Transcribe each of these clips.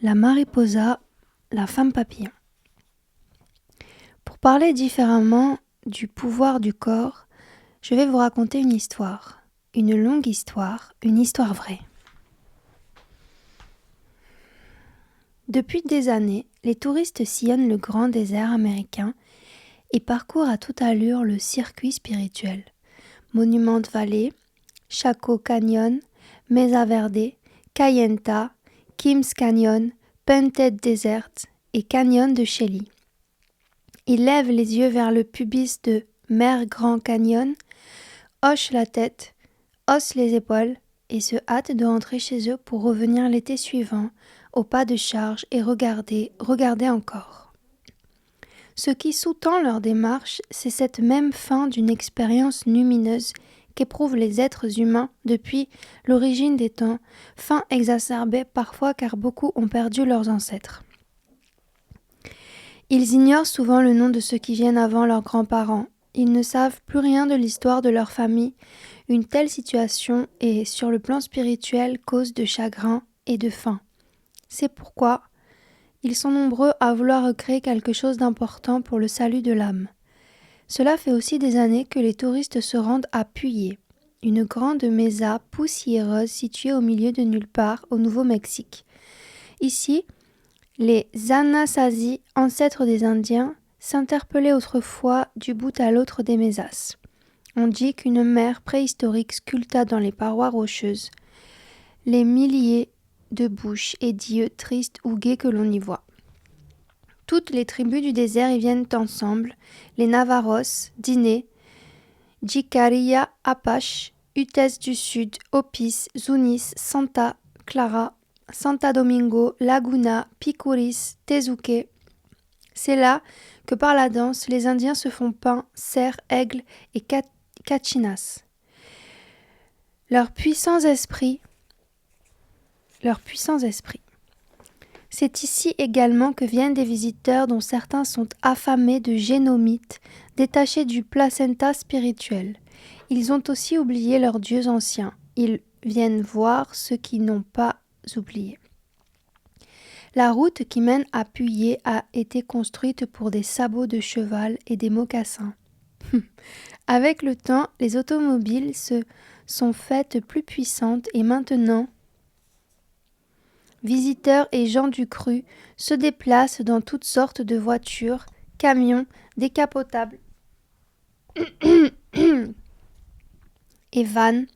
la mariposa, la femme papillon. Pour parler différemment du pouvoir du corps, je vais vous raconter une histoire, une longue histoire, une histoire vraie. Depuis des années, les touristes sillonnent le grand désert américain et parcourent à toute allure le circuit spirituel. Monument Valley, Chaco Canyon, Mesa Verde, Kayenta, Kings Canyon, Painted Desert et Canyon de Shelly. Ils lèvent les yeux vers le pubis de Mer Grand Canyon, hochent la tête, haussent les épaules et se hâtent de rentrer chez eux pour revenir l'été suivant au pas de charge et regarder encore. Ce qui sous-tend leur démarche, c'est cette même fin d'une expérience lumineuse qu'éprouvent les êtres humains depuis l'origine des temps, fin exacerbée parfois car beaucoup ont perdu leurs ancêtres. Ils ignorent souvent le nom de ceux qui viennent avant leurs grands-parents. Ils ne savent plus rien de l'histoire de leur famille. Une telle situation est, sur le plan spirituel, cause de chagrin et de faim. C'est pourquoi ils sont nombreux à vouloir recréer quelque chose d'important pour le salut de l'âme. Cela fait aussi des années que les touristes se rendent à Puyé, une grande mesa poussiéreuse située au milieu de nulle part au Nouveau-Mexique. Ici, les Anasazi, ancêtres des Indiens, s'interpellaient autrefois du bout à l'autre des mesas. On dit qu'une mer préhistorique sculpta dans les parois rocheuses les milliers de bouches et d'yeux tristes ou gais que l'on y voit. Toutes les tribus du désert y viennent ensemble, les Navaros, Diné, Jicarilla, Apache, Utes du Sud, Hopis, Zunis, Santa Clara, Santa Domingo, Laguna, Picuris, Tezuque. C'est là que par la danse, les Indiens se font pain, cerfs, aigles et cachinas. Leurs puissants esprits. C'est ici également que viennent des visiteurs dont certains sont affamés de génomites, détachés du placenta spirituel. Ils ont aussi oublié leurs dieux anciens. Ils viennent voir ceux qui n'ont pas oublié. La route qui mène à Puyé a été construite pour des sabots de cheval et des mocassins. Avec le temps, les automobiles se sont faites plus puissantes et maintenant, visiteurs et gens du cru se déplacent dans toutes sortes de voitures, camions, décapotables et vannes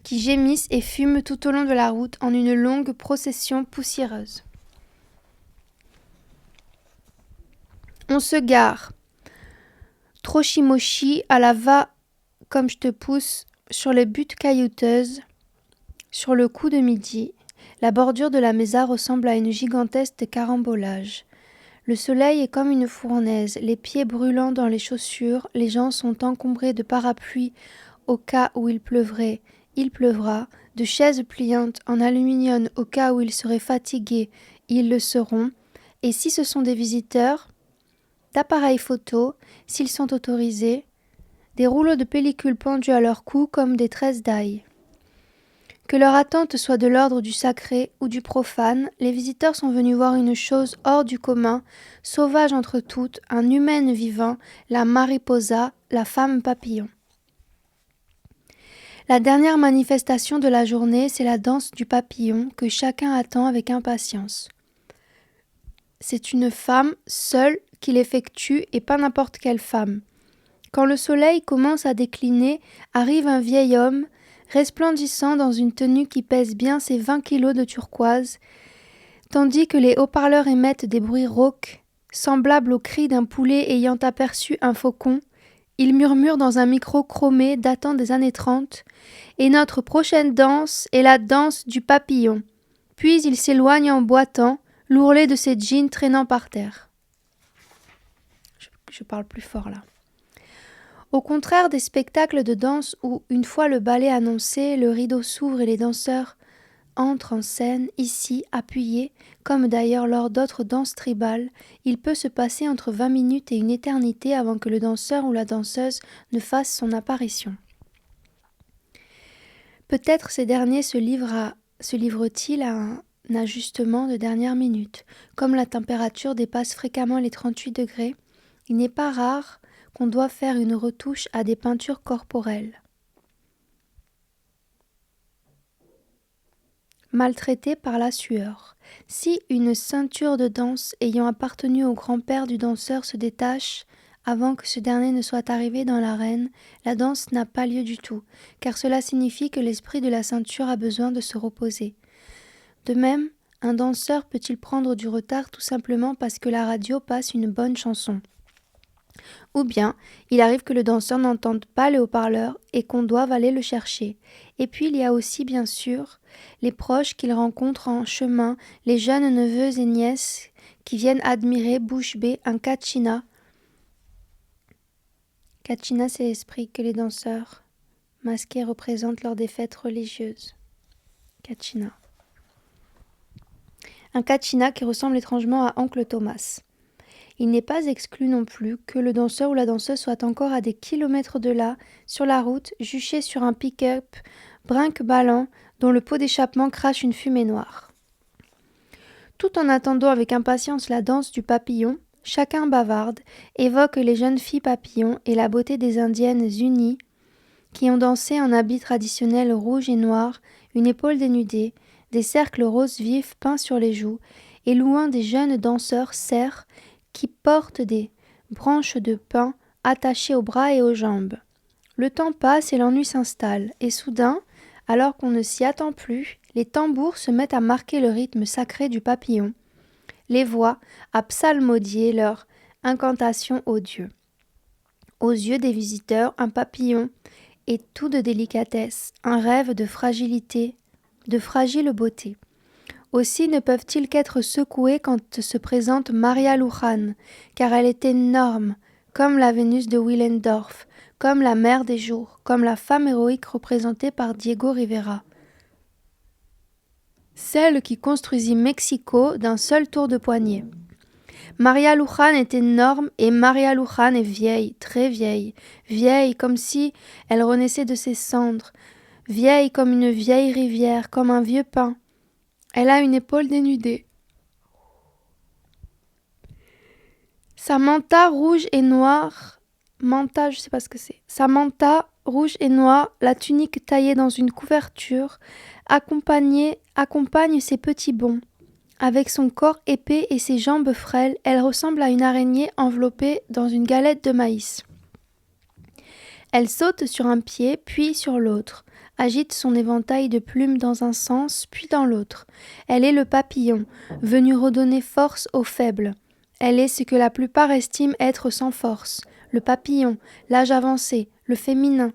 qui gémissent et fument tout au long de la route en une longue procession poussiéreuse. On se gare. Trochimochi à la va comme je te pousse sur les buttes caillouteuses, sur le coup de midi. La bordure de la mesa ressemble à une gigantesque carambolage. Le soleil est comme une fournaise, les pieds brûlants dans les chaussures, les gens sont encombrés de parapluies au cas où il pleuvrait, il pleuvra, de chaises pliantes en aluminium au cas où ils seraient fatigués, ils le seront, et si ce sont des visiteurs, d'appareils photo, s'ils sont autorisés, des rouleaux de pellicule pendus à leur cou comme des tresses d'ail. Que leur attente soit de l'ordre du sacré ou du profane, les visiteurs sont venus voir une chose hors du commun, sauvage entre toutes, un humain vivant, la mariposa, la femme papillon. La dernière manifestation de la journée, c'est la danse du papillon que chacun attend avec impatience. C'est une femme seule qui l'effectue et pas n'importe quelle femme. Quand le soleil commence à décliner, arrive un vieil homme, resplendissant dans une tenue qui pèse bien ses 20 kilos de turquoise, tandis que les haut-parleurs émettent des bruits rauques, semblables aux cris d'un poulet ayant aperçu un faucon. Il murmure dans un micro chromé datant des années 30 « Et notre prochaine danse est la danse du papillon ». Puis il s'éloigne en boitant, l'ourlet de ses jeans traînant par terre. Je parle plus fort là. Au contraire des spectacles de danse où, une fois le ballet annoncé, le rideau s'ouvre et les danseurs entrent en scène, ici, appuyés, comme d'ailleurs lors d'autres danses tribales, il peut se passer entre 20 minutes et une éternité avant que le danseur ou la danseuse ne fasse son apparition. Peut-être ces derniers se livrent-ils à un ajustement de dernière minute. Comme la température dépasse fréquemment les 38 degrés, il n'est pas rare qu'on doive faire une retouche à des peintures corporelles. Maltraité par la sueur. Si une ceinture de danse ayant appartenu au grand-père du danseur se détache avant que ce dernier ne soit arrivé dans l'arène, la danse n'a pas lieu du tout, car cela signifie que l'esprit de la ceinture a besoin de se reposer. De même, un danseur peut-il prendre du retard tout simplement parce que la radio passe une bonne chanson. Ou bien, il arrive que le danseur n'entende pas le haut-parleur et qu'on doive aller le chercher. Et puis il y a aussi, bien sûr, les proches qu'il rencontre en chemin, les jeunes neveux et nièces qui viennent admirer bouche bée un kachina. Kachina, c'est l'esprit que les danseurs masqués représentent lors des fêtes religieuses. Kachina. Un kachina qui ressemble étrangement à Oncle Thomas. Il n'est pas exclu non plus que le danseur ou la danseuse soit encore à des kilomètres de là, sur la route, juché sur un pick-up brinque-ballant dont le pot d'échappement crache une fumée noire. Tout en attendant avec impatience la danse du papillon, chacun bavarde, évoque les jeunes filles papillons et la beauté des indiennes unies qui ont dansé en habits traditionnels rouges et noirs, une épaule dénudée, des cercles roses vifs peints sur les joues, et loin des jeunes danseurs serfs qui portent des branches de pin attachées aux bras et aux jambes. Le temps passe et l'ennui s'installe, et soudain, alors qu'on ne s'y attend plus, les tambours se mettent à marquer le rythme sacré du papillon, les voix à psalmodier leur incantation aux dieux. Aux yeux des visiteurs, un papillon est tout de délicatesse, un rêve de fragilité, de fragile beauté. Aussi ne peuvent-ils qu'être secoués quand se présente Maria Luján, car elle est énorme, comme la Vénus de Willendorf, comme la mère des jours, comme la femme héroïque représentée par Diego Rivera. Celle qui construisit Mexico d'un seul tour de poignet. Maria Luján est énorme et Maria Luján est vieille, très vieille, vieille comme si elle renaissait de ses cendres, vieille comme une vieille rivière, comme un vieux pin. Elle a une épaule dénudée. Sa manta rouge et noire, je sais pas ce que c'est. Sa manta rouge et noire, la tunique taillée dans une couverture, accompagne ses petits bonds. Avec son corps épais et ses jambes frêles, elle ressemble à une araignée enveloppée dans une galette de maïs. Elle saute sur un pied, puis sur l'autre, agite son éventail de plumes dans un sens, puis dans l'autre. Elle est le papillon, venu redonner force aux faibles. Elle est ce que la plupart estiment être sans force, le papillon, l'âge avancé, le féminin.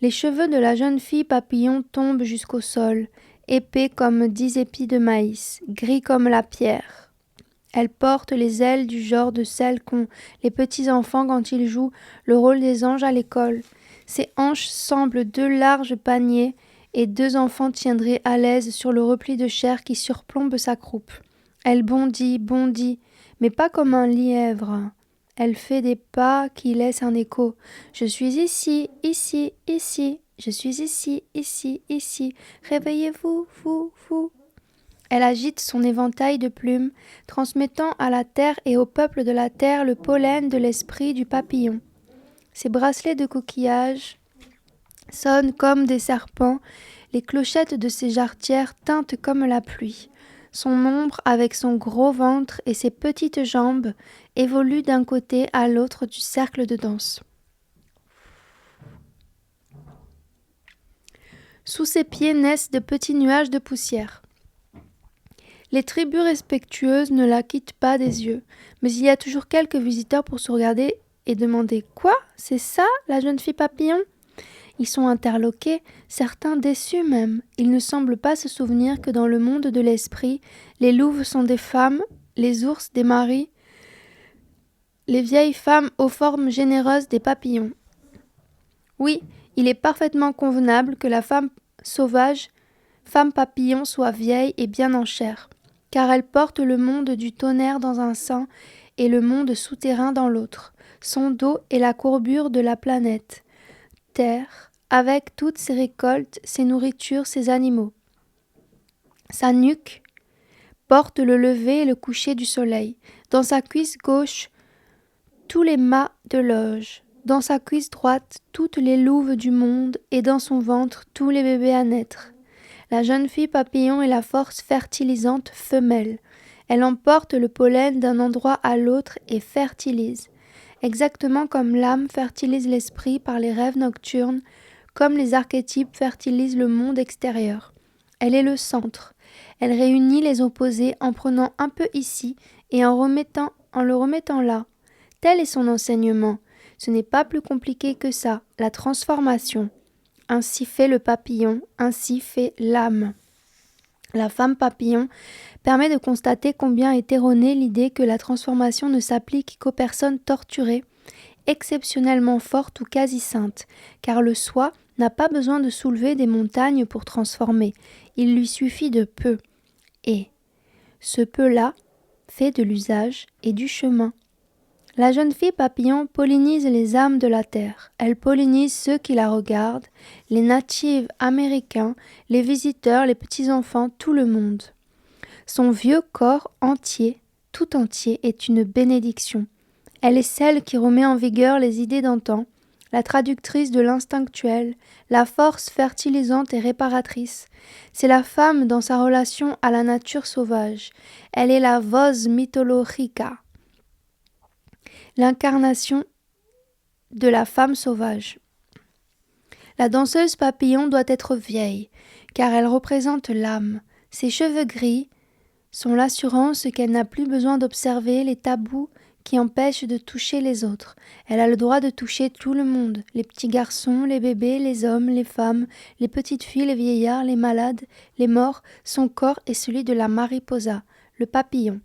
Les cheveux de la jeune fille papillon tombent jusqu'au sol, épais comme 10 épis de maïs, gris comme la pierre. Elle porte les ailes du genre de celles qu'ont les petits enfants quand ils jouent le rôle des anges à l'école. Ses hanches semblent 2 larges paniers et 2 enfants tiendraient à l'aise sur le repli de chair qui surplombe sa croupe. Elle bondit, mais pas comme un lièvre. Elle fait des pas qui laissent un écho. Je suis ici, ici, ici. Je suis ici, ici, ici. Réveillez-vous, vous. Elle agite son éventail de plumes, transmettant à la terre et au peuple de la terre le pollen de l'esprit du papillon. Ses bracelets de coquillages sonnent comme des serpents, les clochettes de ses jarretières tintent comme la pluie. Son ombre, avec son gros ventre et ses petites jambes, évolue d'un côté à l'autre du cercle de danse. Sous ses pieds naissent de petits nuages de poussière. Les tribus respectueuses ne la quittent pas des yeux, mais il y a toujours quelques visiteurs pour se regarder et demander « Quoi ? C'est ça, la jeune fille papillon ?» Ils sont interloqués, certains déçus même. Ils ne semblent pas se souvenir que dans le monde de l'esprit, les louves sont des femmes, les ours des maris, les vieilles femmes aux formes généreuses des papillons. Oui, il est parfaitement convenable que la femme sauvage, femme papillon, soit vieille et bien en chair, car elle porte le monde du tonnerre dans un sein et le monde souterrain dans l'autre. Son dos est la courbure de la planète Terre, avec toutes ses récoltes, ses nourritures, ses animaux. Sa nuque, porte le lever et le coucher du soleil. Dans sa cuisse gauche, tous les mâts de l'auge. Dans sa cuisse droite, toutes les louves du monde, et dans son ventre, tous les bébés à naître. La jeune fille papillon est la force fertilisante femelle. Elle emporte le pollen d'un endroit à l'autre et fertilise. Exactement comme l'âme fertilise l'esprit par les rêves nocturnes, comme les archétypes fertilisent le monde extérieur. Elle est le centre. Elle réunit les opposés en prenant un peu ici et en le remettant là. Tel est son enseignement. Ce n'est pas plus compliqué que ça, la transformation. Ainsi fait le papillon, ainsi fait l'âme. La femme papillon permet de constater combien est erronée l'idée que la transformation ne s'applique qu'aux personnes torturées, exceptionnellement fortes ou quasi saintes, car le soi n'a pas besoin de soulever des montagnes pour transformer, il lui suffit de peu. Et ce peu-là fait de l'usage et du chemin. La jeune fille papillon pollinise les âmes de la terre. Elle pollinise ceux qui la regardent, les natifs américains, les visiteurs, les petits-enfants, tout le monde. Son vieux corps entier, tout entier, est une bénédiction. Elle est celle qui remet en vigueur les idées d'antan, la traductrice de l'instinctuel, la force fertilisante et réparatrice. C'est la femme dans sa relation à la nature sauvage. Elle est la voz mythologica, l'incarnation de la femme sauvage. La danseuse papillon doit être vieille, car elle représente l'âme. Ses cheveux gris sont l'assurance qu'elle n'a plus besoin d'observer les tabous qui empêchent de toucher les autres. Elle a le droit de toucher tout le monde, les petits garçons, les bébés, les hommes, les femmes, les petites filles, les vieillards, les malades, les morts. Son corps est celui de la mariposa, le papillon.